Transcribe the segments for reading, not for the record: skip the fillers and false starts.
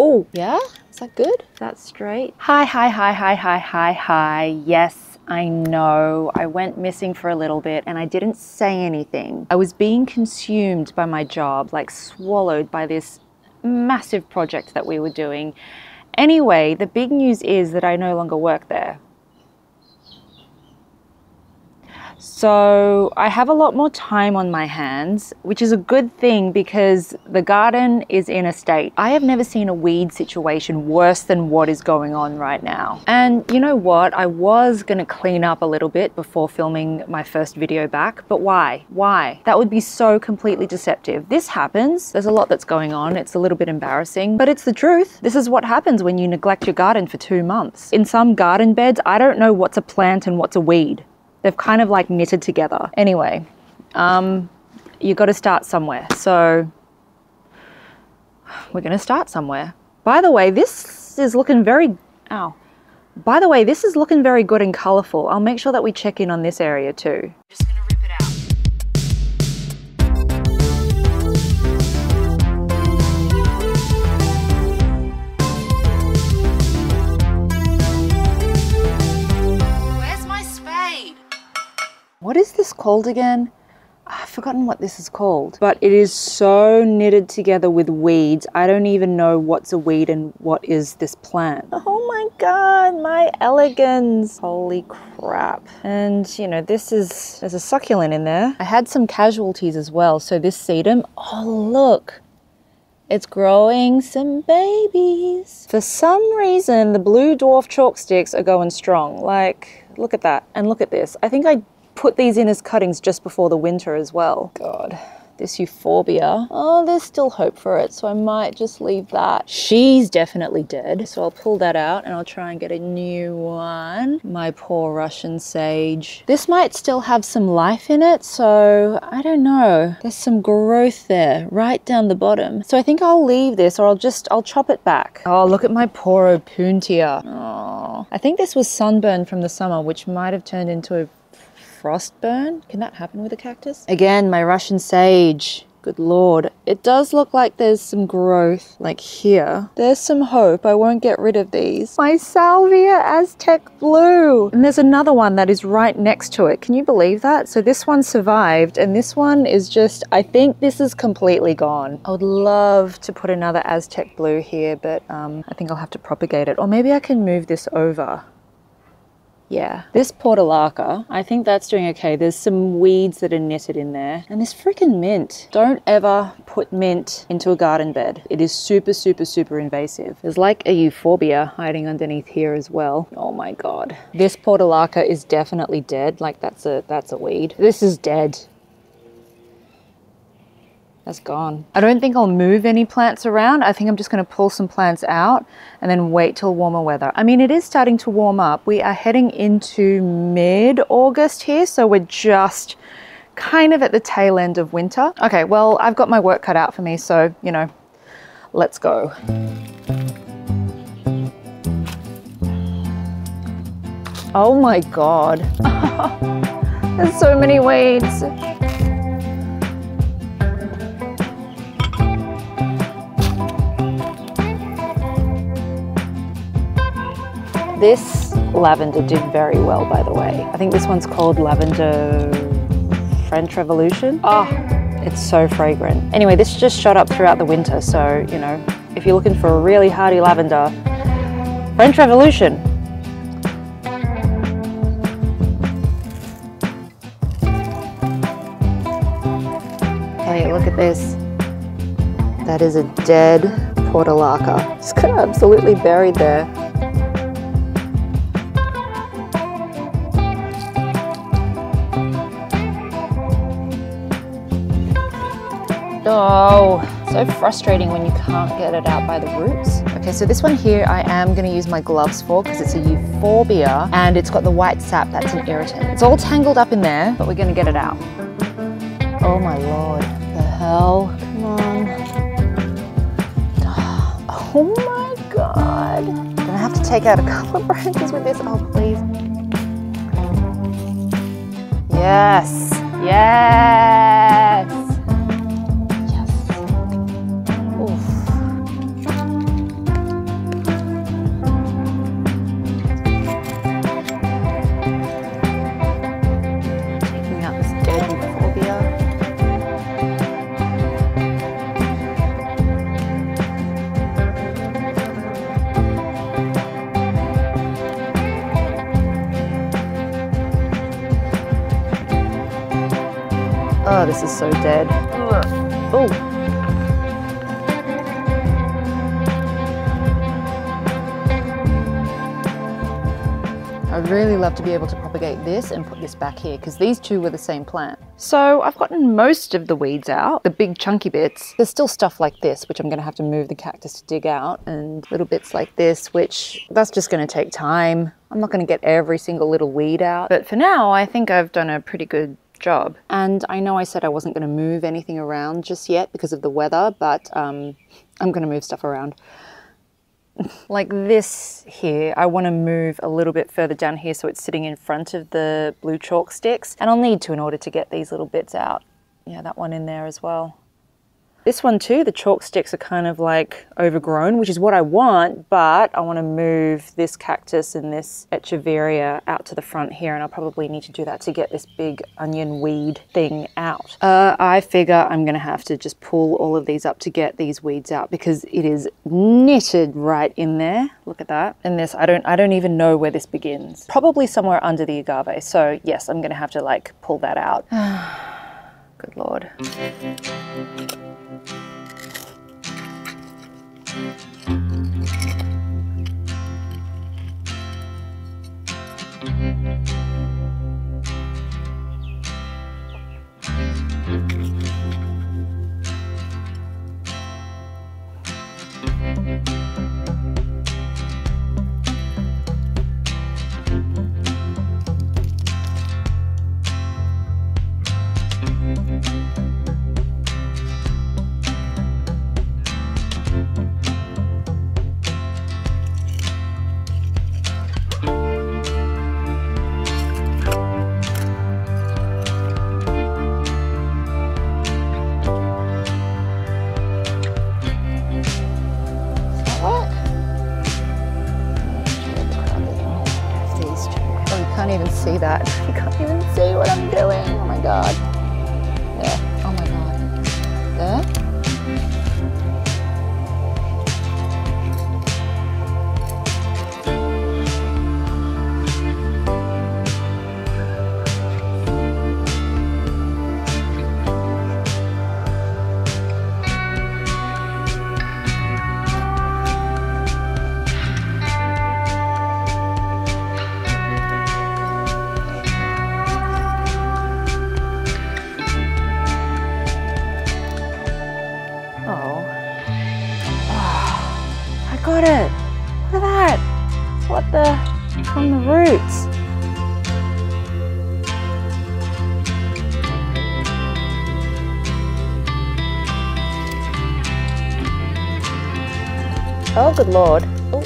Oh, yeah? Is that good? That's straight. Hi. Yes, I know. I went missing for a little bit and I didn't say anything. I was being consumed by my job, like swallowed by this massive project that we were doing. Anyway, the big news is that I no longer work there. So I have a lot more time on my hands, which is a good thing because the garden is in a state. I have never seen a weed situation worse than what is going on right now. And you know what? I was gonna clean up a little bit before filming my first video back, but why? Why? That would be so completely deceptive. This happens. There's a lot that's going on. It's a little bit embarrassing, but it's the truth. This is what happens when you neglect your garden for 2 months. In some garden beds, I don't know what's a plant and what's a weed. They've kind of like knitted together. Anyway, you got to start somewhere. So we're going to start somewhere. By the way, this is looking very, By the way, this is looking very good and colorful. I'll make sure that we check in on this area too. Just going to rip it out. What is this called again? I've forgotten what this is called. But it is so knitted together with weeds. I don't even know what's a weed and what is this plant. Oh my God, my elegans. Holy crap. And you know, there's a succulent in there. I had some casualties as well. So this sedum, oh look. It's growing some babies. For some reason, the blue dwarf chalk sticks are going strong. Like, look at that. And look at this. I think I put these in as cuttings just before the winter as well. God, this euphorbia. Oh, there's still hope for it, so I might just leave that. She's definitely dead, so I'll pull that out and I'll try and get a new one. My poor Russian sage. This might still have some life in it, so I don't know. There's some growth there, right down the bottom. So I think I'll leave this, or I'll chop it back. Oh, look at my poor Opuntia. Oh, I think this was sunburn from the summer, which might have turned into a frost burn. Can that happen with a cactus? Again, my Russian sage. Good Lord. It does look like there's some growth, like here. There's some hope. I won't get rid of these. My Salvia Aztec Blue. And there's another one that is right next to it. Can you believe that? So this one survived and this one is just, I think this is completely gone. I would love to put another Aztec Blue here, but I think I'll have to propagate it. Or maybe I can move this over. Yeah, this portulaca, I think that's doing okay. There's some weeds that are knitted in there. And this freaking mint. Don't ever put mint into a garden bed. It is super, super, super invasive. There's like a euphorbia hiding underneath here as well. Oh my God. This portulaca is definitely dead. Like that's a weed. This is dead. That's gone. I don't think I'll move any plants around. I think I'm just going to pull some plants out and then wait till warmer weather. I mean, it is starting to warm up. We are heading into mid-August here, so we're just kind of at the tail end of winter. Okay, well, I've got my work cut out for me, so, you know, let's go. Oh my God. There's so many weeds. This lavender did very well, by the way. I think this one's called Lavender French Revolution. Oh, it's so fragrant. Anyway, this just shot up throughout the winter, so, you know, if you're looking for a really hardy lavender, French Revolution. Hey, look at this. That is a dead portulaca. It's kind of absolutely buried there. Oh, so frustrating when you can't get it out by the roots. Okay, so this one here I am going to use my gloves for because it's a euphorbia and it's got the white sap that's an irritant. It's all tangled up in there, but we're going to get it out. Oh my Lord, the hell? Come on. Oh my God. I'm going to have to take out a couple of branches with this. Oh, please. Yes, yes. this is so dead. Oh. I'd really love to be able to propagate this and put this back here because these two were the same plant. So I've gotten most of the weeds out, the big chunky bits. There's still stuff like this, which I'm gonna have to move the cactus to dig out, and little bits like this, which that's just gonna take time. I'm not gonna get every single little weed out, but for now, I think I've done a pretty good job. And I know I said I wasn't gonna move anything around just yet because of the weather, but I'm gonna move stuff around. Like this here, I want to move a little bit further down here so it's sitting in front of the blue chalk sticks. And I'll need to in order to get these little bits out. Yeah, that one in there as well. This one too, the chalk sticks are kind of like overgrown, which is what I want, but I want to move this cactus and this echeveria out to the front here, and I'll probably need to do that to get this big onion weed thing out. I figure I'm going to have to just pull all of these up to get these weeds out because it is knitted right in there. Look at that. And this, I don't even know where this begins. Probably somewhere under the agave. So yes, I'm going to have to like pull that out. Good Lord. Can't even see that. You can't even see what I'm doing. Oh my God. There. Oh my God. There. Got it. Look at that. What the? From the roots. Oh, good Lord. Oh.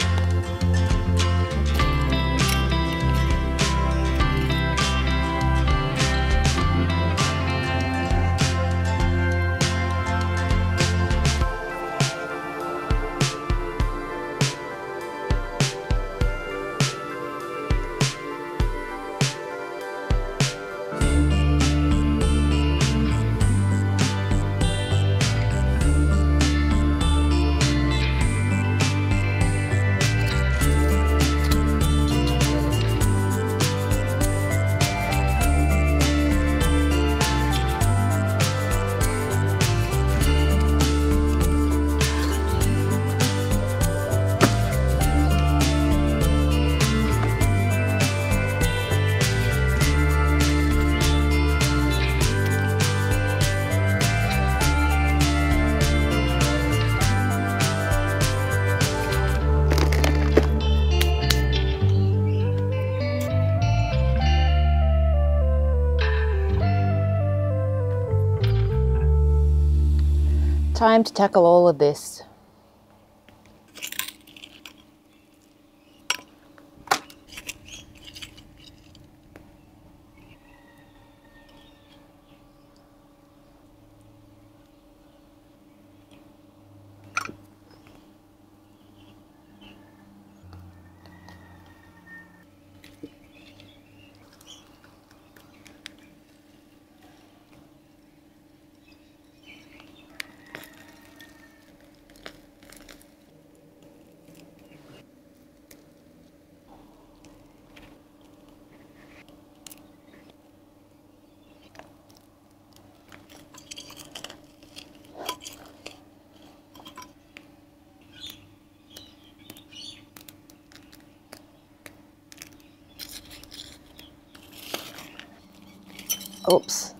Time to tackle all of this. Oops.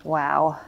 Wow.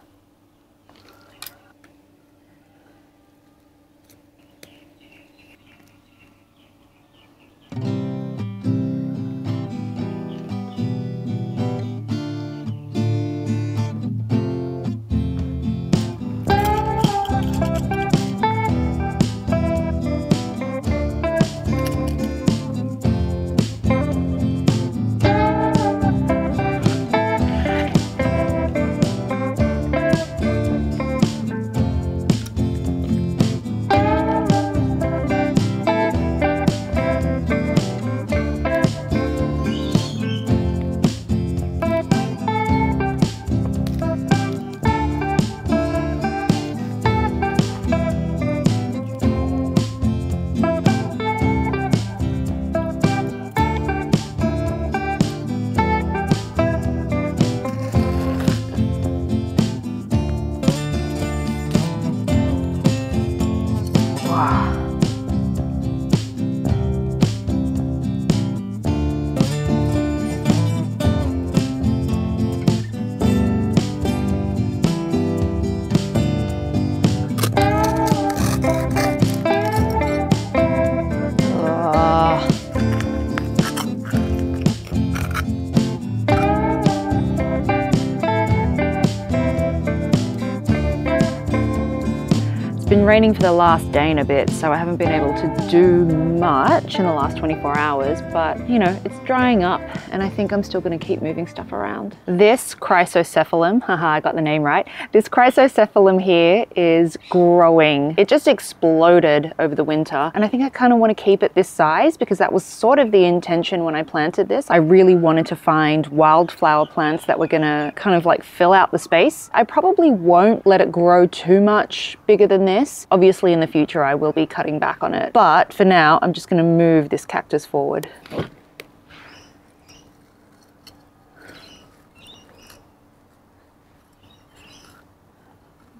Been raining for the last day and a bit, so I haven't been able to do much in the last 24 hours, but you know, it's drying up and I think I'm still going to keep moving stuff around. This Chrysocephalum, haha, I got the name right. This Chrysocephalum here is growing. It just exploded over the winter and I think I kind of want to keep it this size because that was sort of the intention when I planted this. I really wanted to find wildflower plants that were going to kind of like fill out the space. I probably won't let it grow too much bigger than this. Obviously in the future I will be cutting back on it, but for now I'm just going to move this cactus forward.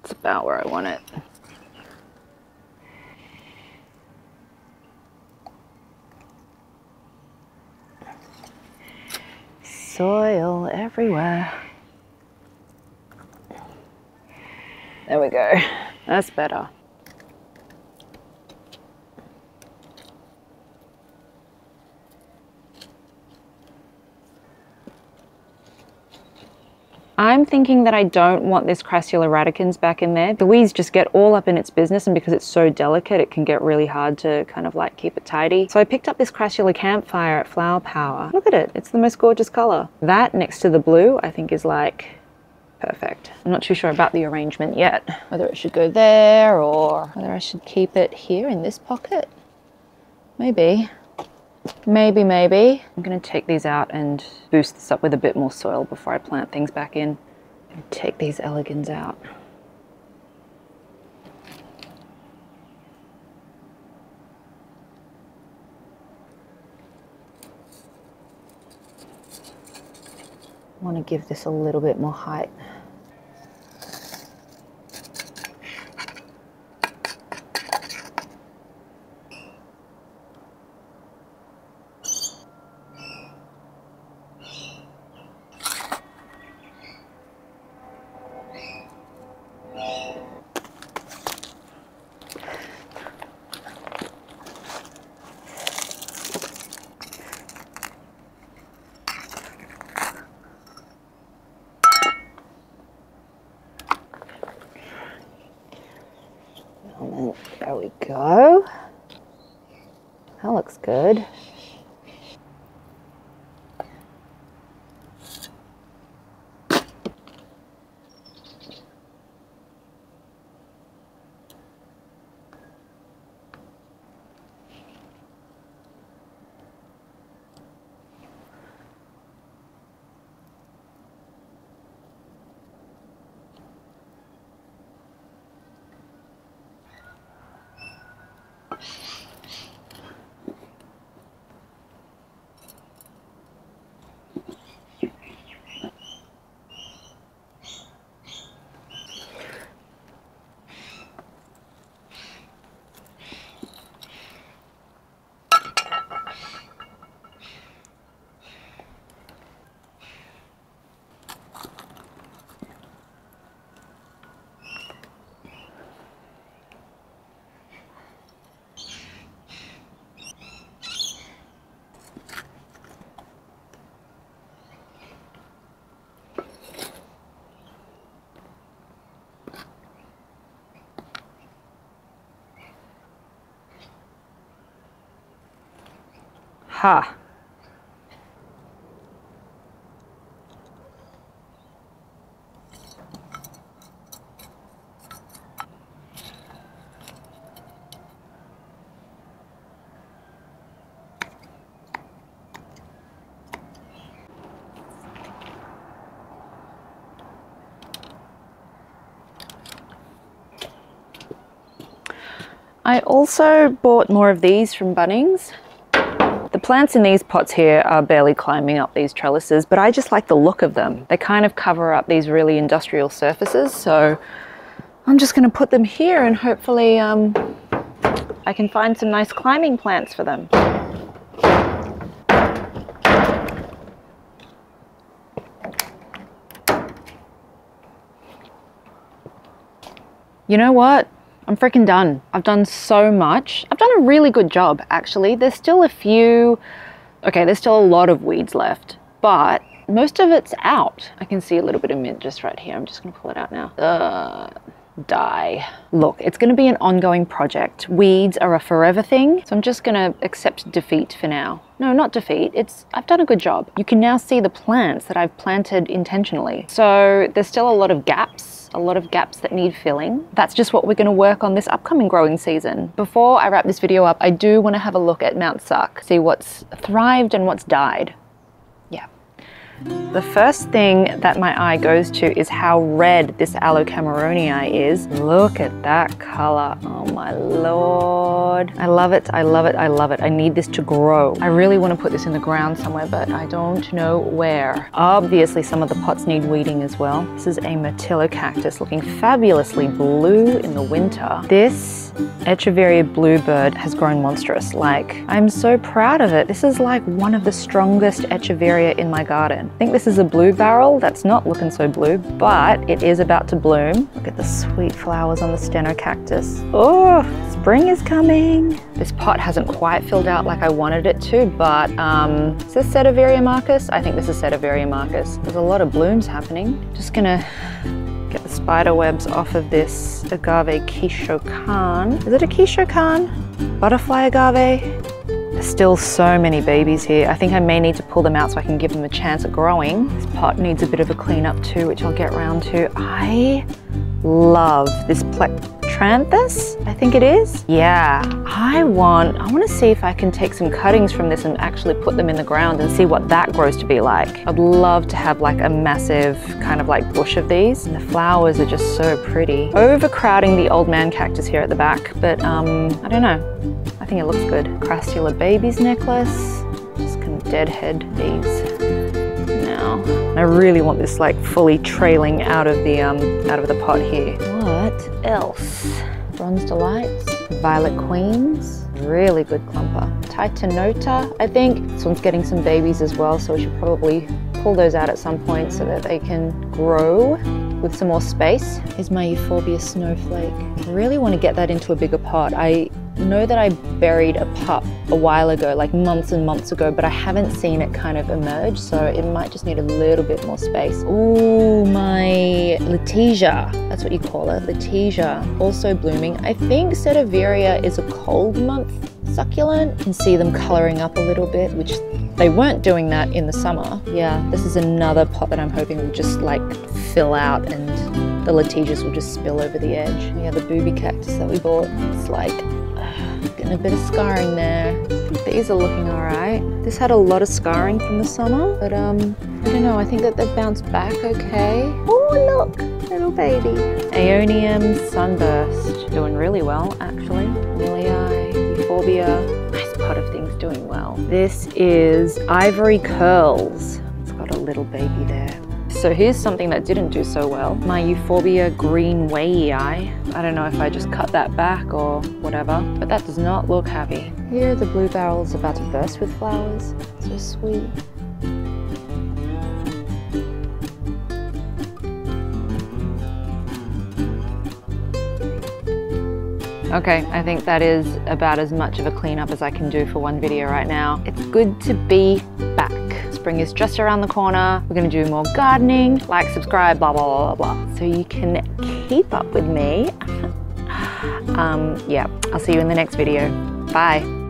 It's about where I want it. Soil everywhere. There we go. That's better. I'm thinking that I don't want this Crassula radicans back in there. The weeds just get all up in its business, and because it's so delicate, it can get really hard to kind of like keep it tidy. So I picked up this Crassula campfire at Flower Power. Look at it, it's the most gorgeous color. That next to the blue, I think is like perfect. I'm not too sure about the arrangement yet, whether it should go there or whether I should keep it here in this pocket. Maybe. Maybe. I'm gonna take these out and boost this up with a bit more soil before I plant things back in. And take these elegans out. I want to give this a little bit more height. There we go. That looks good. Ha! I also bought more of these from Bunnings. The plants in these pots here are barely climbing up these trellises, but I just like the look of them. They kind of cover up these really industrial surfaces, so I'm just going to put them here and hopefully I can find some nice climbing plants for them. You know what? I'm freaking done. I've done so much. I've done a really good job, actually. There's still a few, okay, there's still a lot of weeds left, but most of it's out. I can see a little bit of mint just right here. I'm just gonna pull it out now. Die. Look, it's gonna be an ongoing project. Weeds are a forever thing, so I'm just gonna accept defeat for now. No, not defeat. I've done a good job. You can now see the plants that I've planted intentionally. So there's still a lot of gaps that need filling. That's just what we're going to work on this upcoming growing season. Before I wrap this video up, I do want to have a look at Mount Suck, see what's thrived and what's died. Yeah. The first thing that my eye goes to is how red this Aloe Cameronii is. Look at that color. Oh my lord. I love it. I love it. I love it. I need this to grow. I really want to put this in the ground somewhere, but I don't know where. Obviously, some of the pots need weeding as well. This is a Myrtillocactus looking fabulously blue in the winter. This Echeveria bluebird has grown monstrous. Like, I'm so proud of it. This is like one of the strongest Echeveria in my garden. I think this is a blue barrel that's not looking so blue, but it is about to bloom. Look at the sweet flowers on the Stenocactus. Oh, spring is coming. This pot hasn't quite filled out like I wanted it to, but is this Setaveria Marcus? I think this is Setaveria Marcus. There's a lot of blooms happening. Just gonna get the spider webs off of this agave Kishokan. Is it a Kishokan? Butterfly agave? There's still so many babies here. I think I may need to pull them out so I can give them a chance at growing. This pot needs a bit of a cleanup too, which I'll get around to. I love this Plectranthus, I think it is. Yeah, I want to see if I can take some cuttings from this and actually put them in the ground and see what that grows to be like. I'd love to have like a massive kind of like bush of these. And the flowers are just so pretty. Overcrowding the old man cactus here at the back, but I don't know. I think it looks good. Crassula baby's necklace. Just gonna deadhead these now. And I really want this like fully trailing out of the pot here. What else? Bronze Delights, Violet Queens, really good clumper. Titanota, I think. This one's getting some babies as well, so we should probably pull those out at some point so that they can grow with some more space. Here's my Euphorbia Snowflake. I really want to get that into a bigger pot. I know that I buried a pup a while ago, like months and months ago, but I haven't seen it kind of emerge, so it might just need a little bit more space. Ooh, my Letitia, that's what you call it, Letitia, also blooming. I think Setaveria is a cold month succulent. You can see them coloring up a little bit, which they weren't doing that in the summer. Yeah, this is another pot that I'm hoping will just like fill out and the Letitias will just spill over the edge. Yeah, the booby cactus that we bought, it's like getting a bit of scarring there. These are looking all right. This had a lot of scarring from the summer, but I don't know, I think that they've bounced back okay. Oh, look, little baby. Aeonium Sunburst, doing really well actually. Liliae, Euphorbia. Nice pot of things doing well. This is Ivory Curls. It's got a little baby there. So here's something that didn't do so well. My Euphorbia Green Wei. I don't know if I just cut that back or whatever, but that does not look happy. Here the blue barrel is about to burst with flowers. So sweet. Okay, I think that is about as much of a cleanup as I can do for one video right now. It's good to be back. Spring is just around the corner. We're gonna do more gardening. Like, subscribe, blah, blah, blah, blah, so you can keep up with me. Yeah, I'll see you in the next video. Bye.